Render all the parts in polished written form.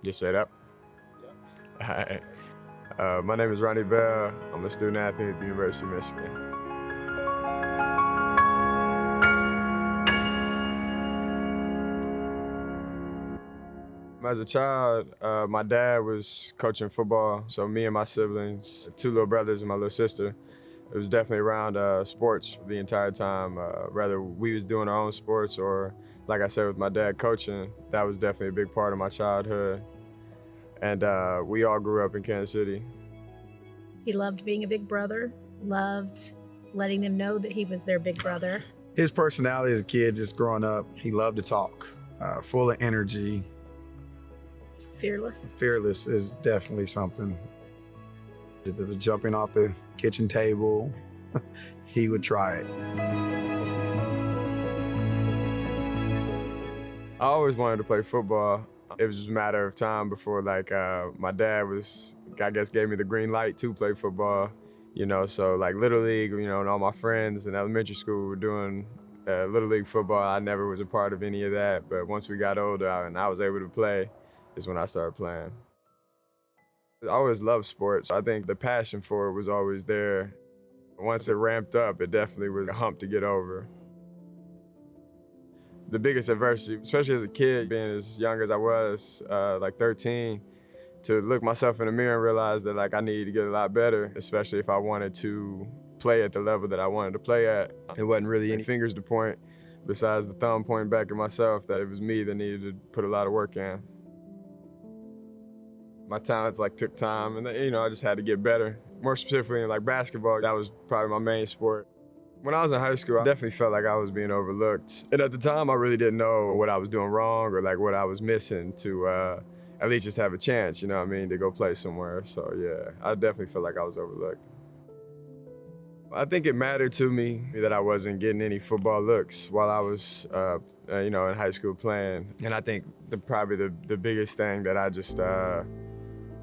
Just say that? Yeah. All right. My name is Ronnie Bell. I'm a student athlete at the University of Michigan. As a child, my dad was coaching football, so me and my siblings, 2 little brothers and my little sister, it was definitely around sports the entire time. Whether we was doing our own sports or, like I said, with my dad coaching, that was definitely a big part of my childhood. And we all grew up in Kansas City. He loved being a big brother, loved letting them know that he was their big brother. His personality as a kid, just growing up, he loved to talk, full of energy. Fearless. Fearless is definitely something. If it was jumping off the kitchen table, he would try it. I always wanted to play football. It was just a matter of time before my dad was, I guess, gave me the green light to play football. So like Little League, and all my friends in elementary school were doing Little League football. I never was a part of any of that, but once we got older and I was able to play, is when I started playing. I always loved sports. I think the passion for it was always there. Once it ramped up, it definitely was a hump to get over. The biggest adversity, especially as a kid, being as young as I was, like 13, to look myself in the mirror and realize that I needed to get a lot better, especially if I wanted to play at the level that I wanted to play at. It wasn't really any fingers to point besides the thumb pointing back at myself, that it was me that needed to put a lot of work in. My talents took time, and I just had to get better. More specifically in basketball, that was probably my main sport. When I was in high school, I definitely felt like I was being overlooked. And at the time, I really didn't know what I was doing wrong or what I was missing to at least just have a chance, to go play somewhere. So yeah, I definitely felt like I was overlooked. I think it mattered to me that I wasn't getting any football looks while I was in high school playing. And I think probably the biggest thing that I just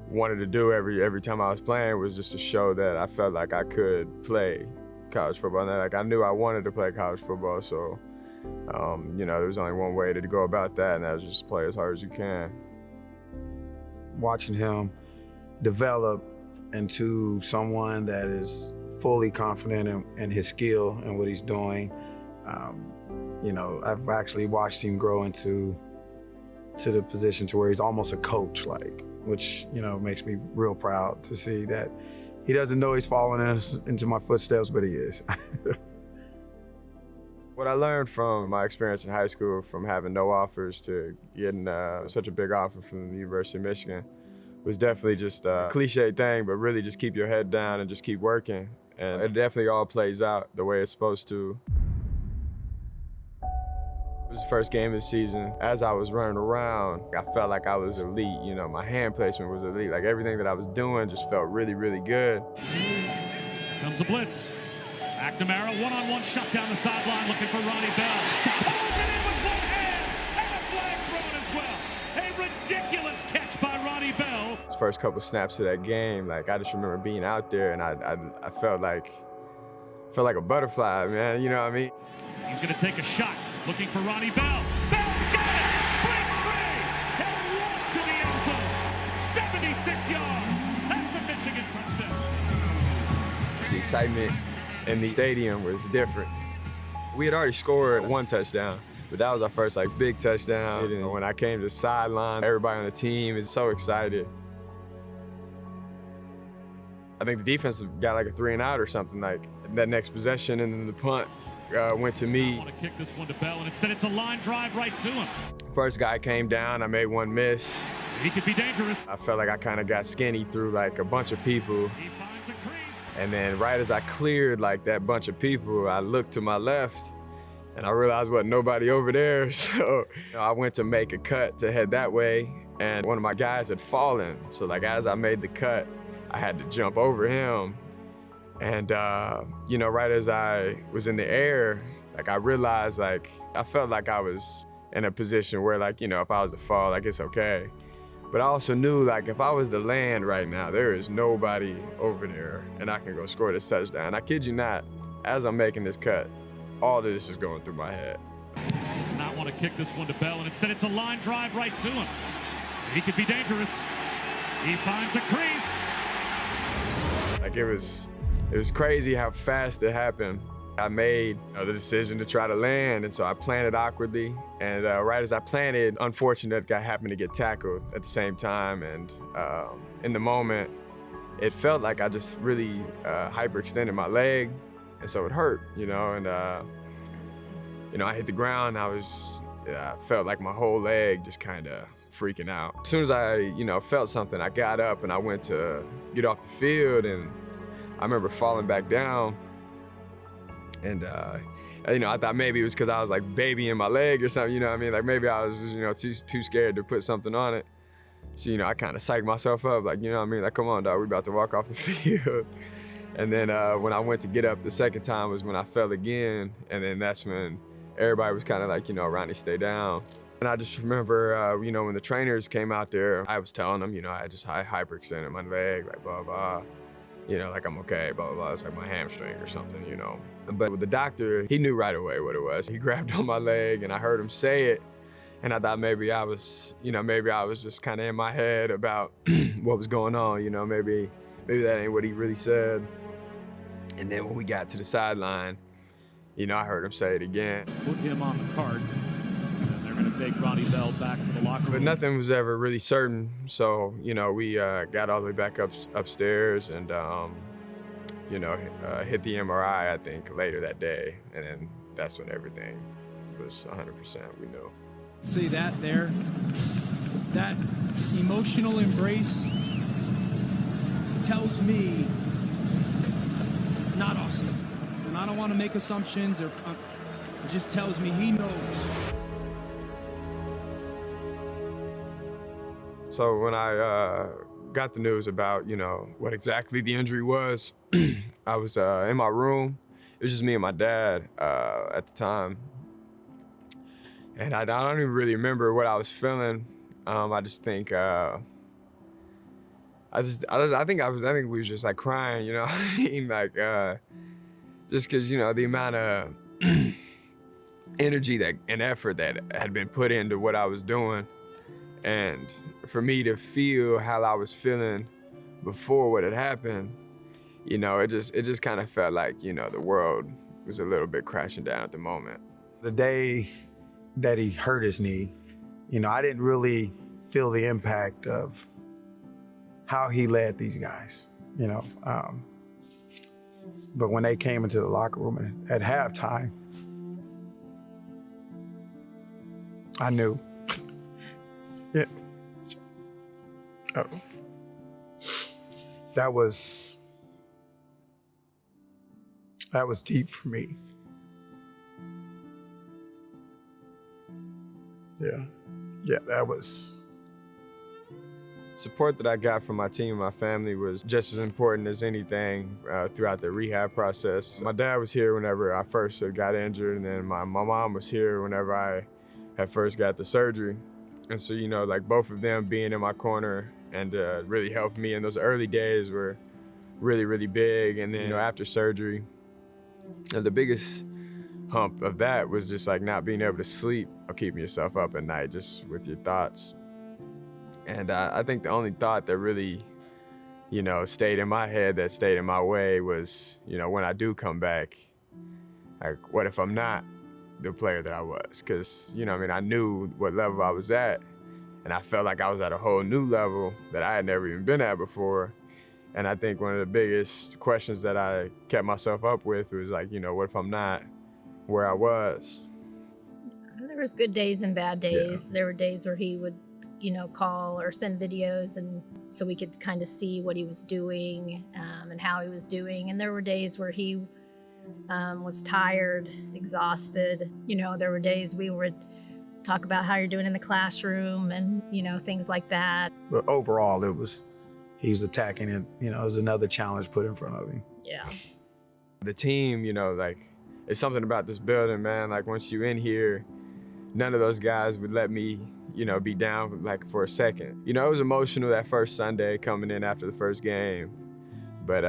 wanted to do every time I was playing was just to show that I felt like I could play college football. And I knew I wanted to play college football, so there was only one way to go about that, and that was just play as hard as you can. Watching him develop into someone that is fully confident in his skill and what he's doing, I've actually watched him grow into the position to where he's almost a coach, which makes me real proud to see that he doesn't know he's following into my footsteps, but he is. What I learned from my experience in high school, from having no offers to getting such a big offer from the University of Michigan, was definitely just a cliche thing, but really just keep your head down and just keep working. And it definitely all plays out the way it's supposed to. It was the first game of the season. As I was running around, I felt like I was elite. My hand placement was elite. Everything that I was doing just felt really, really good. Comes a blitz. McNamara, one-on-one shut down the sideline, looking for Ronnie Bell. Pulls it in with one hand, and a flag thrown as well. A ridiculous catch by Ronnie Bell. His first couple snaps of that game, I just remember being out there, and I felt like a butterfly, man. You know what I mean? He's going to take a shot. Looking for Ronnie Bell. Bell's got it! Breaks free! He'll walk to the end zone. 76 yards. That's a Michigan touchdown. The excitement in the stadium was different. We had already scored one touchdown, but that was our first big touchdown. And when I came to the sideline, everybody on the team is so excited. I think the defense got a 3-and-out or something that next possession, and then the punt went to me. I want to kick this one to Bell, and instead it's a line drive right to him. First guy came down, I made one miss. He could be dangerous. I felt like I kind of got skinny through a bunch of people. He finds a crease. And then right as I cleared that bunch of people, I looked to my left and I realized wasn't nobody over there. So I went to make a cut to head that way, and one of my guys had fallen. So as I made the cut, I had to jump over him. And, right as I was in the air, I realized, I felt like I was in a position where, if I was to fall, it's okay. But I also knew, if I was to land right now, there is nobody over there, and I can go score this touchdown. I kid you not, as I'm making this cut, all of this is going through my head. Does not want to kick this one to Bell, and instead it's a line drive right to him. He could be dangerous. He finds a crease. Like it was crazy how fast it happened. I made the decision to try to land, and so I planted awkwardly. And right as I planted, unfortunate guy happened to get tackled at the same time. And in the moment, it felt like I just really hyperextended my leg, and so it hurt, And I hit the ground. I felt like my whole leg just kind of freaking out. As soon as I, felt something, I got up and I went to get off the field, and I remember falling back down. And I thought maybe it was because I was like babying my leg or something, Like maybe I was just, too scared to put something on it. So, I kind of psyched myself up, like, Like, come on, dog, we about to walk off the field. And then when I went to get up the second time was when I fell again. And then that's when everybody was kind of like, Ronnie, stay down. And I just remember, when the trainers came out there, I was telling them, I hyperextended my leg, like, blah, blah. Like I'm okay, blah, blah, blah. It's like my hamstring or something, But with the doctor, he knew right away what it was. He grabbed on my leg and I heard him say it. And I thought maybe I was just kind of in my head about what was going on, maybe that ain't what he really said. And then when we got to the sideline, I heard him say it again. Put him on the cart. And they're going to take Ronnie Bell back to the locker room. But nothing was ever really certain. So, we got all the way back upstairs and, hit the MRI, I think, later that day. And then that's when everything was 100%, we knew. See that there? That emotional embrace tells me not awesome. And I don't want to make assumptions, it just tells me he knows. So when I got the news about, what exactly the injury was, I was in my room. It was just me and my dad at the time. And I don't even really remember what I was feeling. I just think I think we was just like crying, like just because the amount of energy and effort that had been put into what I was doing, and for me to feel how I was feeling before what had happened, it just kind of felt like the world was a little bit crashing down at the moment. The day that he hurt his knee, I didn't really feel the impact of how he led these guys, But when they came into the locker room and at halftime, I knew. Yeah. Oh. That was deep for me. Yeah, that was. Support that I got from my team and my family was just as important as anything throughout the rehab process. My dad was here whenever I first got injured, and then my mom was here whenever I had first got the surgery. And so, like both of them being in my corner and really helped me in those early days were really, really big. And then, after surgery, the biggest hump of that was just like not being able to sleep or keeping yourself up at night just with your thoughts. And I think the only thought that really, stayed in my head, that stayed in my way was, when I do come back, like, what if I'm not the player that I was? Because, I knew what level I was at, and I felt like I was at a whole new level that I had never even been at before. And I think one of the biggest questions that I kept myself up with was like, what if I'm not where I was? There was good days and bad days. Yeah. There were days where he would call or send videos, and so we could kind of see what he was doing and how he was doing. And there were days where he was tired, exhausted. There were days we would talk about how you're doing in the classroom and, things like that. But overall, he was attacking it. It was another challenge put in front of him. Yeah. The team, like, it's something about this building, man. Like, once you in here, none of those guys would let me be down like for a second. It was emotional that first Sunday coming in after the first game, but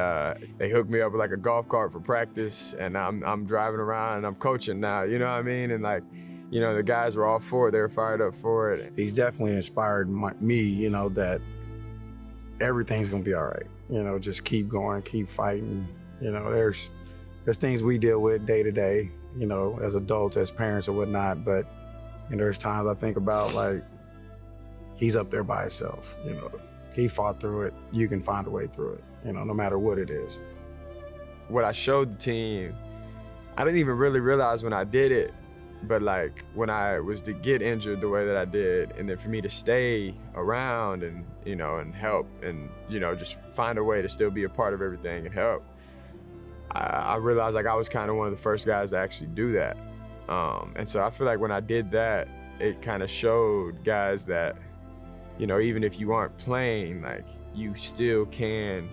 they hooked me up with like a golf cart for practice, and I'm driving around and I'm coaching now, And like, you know, the guys were all for it. They were fired up for it. He's definitely inspired me, you know, that everything's gonna be all right. You know, just keep going, keep fighting. You know, there's things we deal with day to day, you know, as adults, as parents or whatnot, but you know, there's times I think about, like, he's up there by himself, you know. He fought through it. You can find a way through it, you know, no matter what it is. What I showed the team, I didn't even really realize when I did it, but like when I was to get injured the way that I did, and then for me to stay around and, you know, and help and, you know, just find a way to still be a part of everything and help, I realized like I was kind of one of the first guys to actually do that. And so I feel like when I did that, it kind of showed guys that, you know, even if you aren't playing, like you still can,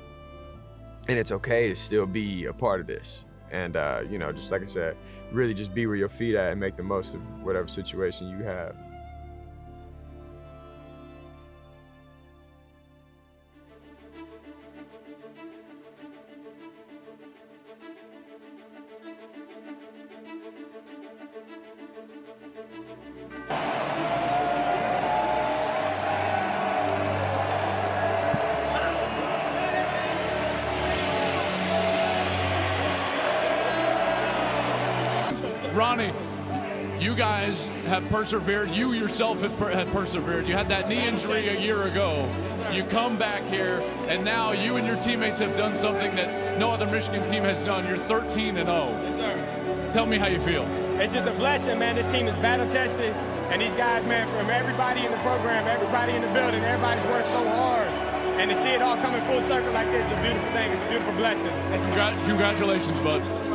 and it's okay to still be a part of this. And, you know, just like I said, really just be where your feet at and make the most of whatever situation you have. Ronnie, you guys have persevered. You yourself have persevered. You had that knee injury a year ago. You come back here, and now you and your teammates have done something that no other Michigan team has done. You're 13-0. Yes, sir. Tell me how you feel. It's just a blessing, man. This team is battle-tested, and these guys, man, from everybody in the program, everybody in the building, everybody's worked so hard. And to see it all coming full circle like this is a beautiful thing. It's a beautiful blessing. Congratulations, bud.